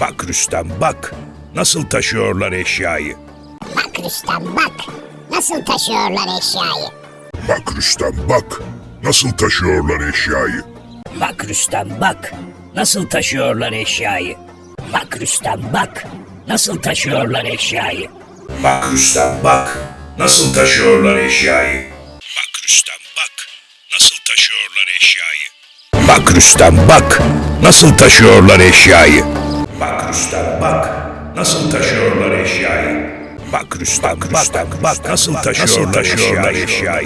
Bak Rüstem bak, nasıl taşıyorlar eşyayı. Bak Rüstem bak, nasıl taşıyorlar eşyayı. Bak Rüstem bak, nasıl taşıyorlar eşyayı. Bak Rüstem bak, nasıl taşıyorlar eşyayı. Bak Rüstem bak, nasıl taşıyorlar eşyayı. Bak Rüstem bak, nasıl taşıyorlar eşyayı. Bak Rüstem bak, nasıl taşıyorlar eşyayı. Bak Rüstem bak, nasıl taşıyorlar eşyayı. Bak Rüstem bak, nasıl taşıyorlar eşyayı. Bak Rüstem bak, nasıl taşıyorlar eşyayı.